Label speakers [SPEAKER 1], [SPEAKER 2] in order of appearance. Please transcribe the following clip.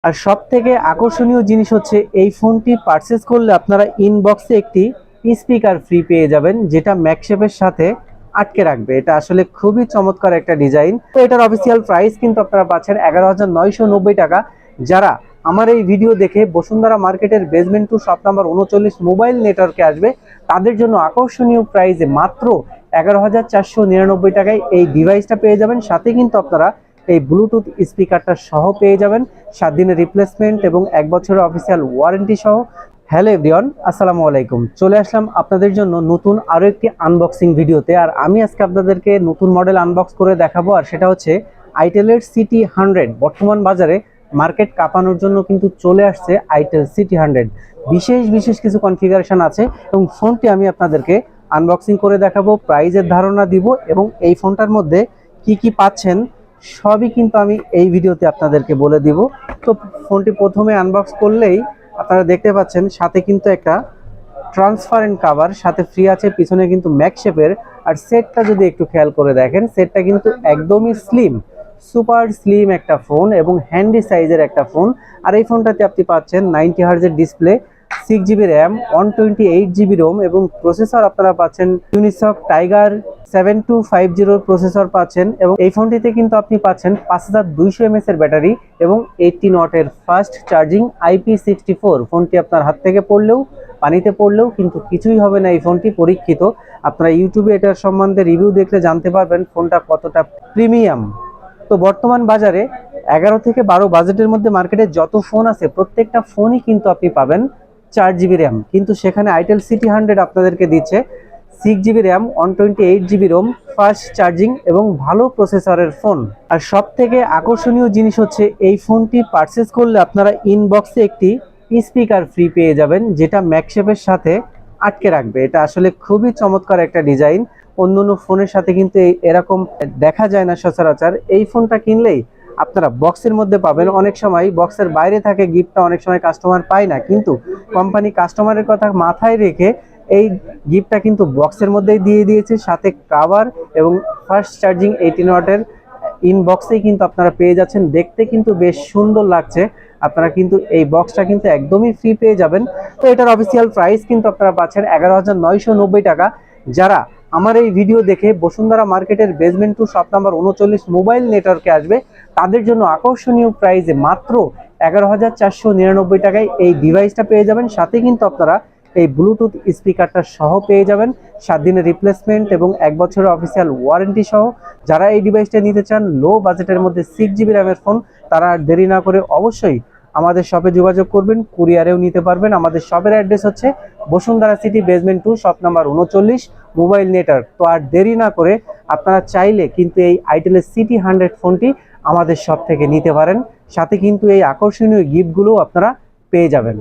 [SPEAKER 1] আর সবথেকে আকর্ষণীয় জিনিস হচ্ছে এই ফোনটি পারচেজ করলে আপনারা ইনবক্সে একটি স্পিকার ফ্রি পেয়ে যাবেন, যেটা ম্যাগসেফের সাথে আটকে রাখবে। এটা আসলে খুবই চমৎকার একটা ডিজাইন। তো এটার অফিসিয়াল প্রাইস কিন্তু আপনারা পাচ্ছেন 11,990 টাকা। যারা আমার এই ভিডিও দেখে বসুন্ধরা মার্কেটের বেসমেন্ট 2 শপ নাম্বার 39 মোবাইল নেটওয়ার্কে আসবে, তাদের জন্য আকর্ষণীয় প্রাইসে মাত্র 11,499 টাকায় এই ডিভাইসটা পেয়ে যাবেন। সাথে কিন্তু আপনারা এই ব্লুটুথ স্পিকারটা সহ পেয়ে যাবেন, 7 দিনের রিপ্লেসমেন্ট এবং 1 বছরের অফিসিয়াল ওয়ারেন্টি সহ। হ্যালো এভরিওয়ান, আসসালামু আলাইকুম। চলে আসলাম আপনাদের জন্য নতুন আরো একটি আনবক্সিং ভিডিওতে। আর আমি আজকে আপনাদেরকে নতুন মডেল আনবক্স করে দেখাবো, আর সেটা হচ্ছে আইটেলের সিটি 100। বর্তমান বাজারে মার্কেট কাঁপানোর জন্য কিন্তু চলে আসছে আইটেল সিটি 100। বিশেষ বিশেষ কিছু কনফিগারেশন আছে এবং ফোনটি আমি আপনাদেরকে আনবক্সিং করে দেখাবো, প্রাইজের ধারণা দিব এবং এই ফোনটার মধ্যে কি কি পাচ্ছেন সবই কিন্তু আমি এই ভিডিওতে আপনাদেরকে বলে দিব। তো ফোনটি প্রথমে আনবক্স করলেই আপনারা দেখতে পাচ্ছেন সাথে কিন্তু একটা ট্রান্সপারেন্ট কাভার সাথে ফ্রি আছে, পিছনে কিন্তু ম্যাগসেফের। আর সেটটা যদি একটু খেয়াল করে দেখেন, সেটটা কিন্তু একদমই স্লিম, সুপার স্লিম একটা ফোন এবং হ্যান্ডি সাইজের একটা ফোন। আর এই ফোনটাতে আপনি পাচ্ছেন 90 হার্জের display, 6GB RAM, 128GB ROM এবং প্রসেসর আপনারা পাচ্ছেন ইউনিসক টাইগার 7250 প্রসেসর পাচ্ছেন। এবং এই ফোনটিতে কিন্তু আপনি পাচ্ছেন 5200 mAh এর ব্যাটারি এবং 18 ওয়াটের ফাস্ট চার্জিং IP64। ফোনটি আপনার হাত থেকে পড়লেও পানিতে পড়লেও কিন্তু কিছুই হবে না, এই ফোনটি পরীক্ষিত। আপনারা ইউটিউবে এটার সম্বন্ধে রিভিউ দেখলে জানতে পারবেন ফোনটা কতটা প্রিমিয়াম। তো বর্তমান বাজারে 11 থেকে 12 বাজেটের মধ্যে মার্কেটে যত ফোন আছে প্রত্যেকটা ফোনই কিন্তু আপনি পাবেন 4GB র্যাম, কিন্তু সেখানে আইটেল সিটি 100 আপনাদেরকে দিচ্ছে 6GB RAM, 128GB Rome, fast charging এবং ভালো প্রসেসরের ফোন। আর সব থেকে আকর্ষণীয় জিনিস হচ্ছে এই ফোনটি পারচেজ করলে আপনারা ইনবক্সে একটি স্পিকার ফ্রি পেয়ে যাবেন, যেটা ম্যাগসেফের সাথে আটকে রাখবে। এটা আসলে খুবই চমৎকার একটা ডিজাইন। অন্যান্য ফোনের সাথে কিন্তু এরকম দেখা যায় না সচরাচর। এই ফোনটা কিনলেই আপনারা বক্সের মধ্যে পাবেন। অনেক সময় বক্সের বাইরে থাকে গিফটটা, অনেক সময় কাস্টমার পায় না, কিন্তু কোম্পানি কাস্টমারের কথা মাথায় রেখে এই গিফটটা কিন্তু বক্সের মধ্যেই দিয়ে দিয়েছে, সাথে কভার এবং ফাস্ট চার্জিং 18 ওয়াটের ইনবক্সেই কিন্তু আপনারা পেয়ে যাচ্ছেন। দেখতে কিন্তু বেশ সুন্দর লাগছে। আপনারা কিন্তু এই বক্সটা কিন্তু একদমই ফ্রি পেয়ে যাবেন। তো এটার অফিসিয়াল প্রাইস কিন্তু আপনারা পাচ্ছেন 11,990 টাকা। যারা আমার এই ভিডিও দেখে বসুন্ধরা মার্কেটের বেসমেন্ট 2 শপ নাম্বার 39 মোবাইল নেটওয়ার্কে আসবে, তাদের জন্য আকর্ষণীয় প্রাইসে মাত্র 11,499 টাকায় এই ডিভাইসটা পেয়ে যাবেন। সাথে কিন্তু আপনারা এই ব্লুটুথ স্পিকারটা সহ পেয়ে যাবেন, 7 দিনের রিপ্লেসমেন্ট এবং 1 বছরের অফিসিয়াল ওয়ারেন্টি সহ। যারা এই ডিভাইসটা নিতে চান লো বাজেটের মধ্যে 6GB র্যামের ফোন, তারা দেরি না করে অবশ্যই আমাদের শপে যোগাযোগ করবেন, কুরিয়ারেও নিতে পারবেন। আমাদের শপের অ্যাড্রেস হচ্ছে Bashundhara city basement 2 shop number 39 mobile network. তো আর দেরি না করে আপনারা চাইলে কিন্তু এই আইটেলের সিটি 100 ফোনটি আমাদের শপ থেকে নিতে পারেন, সাথে কিন্তু এই আকর্ষণীয় গিফটগুলো আপনারা পেয়ে যাবেন।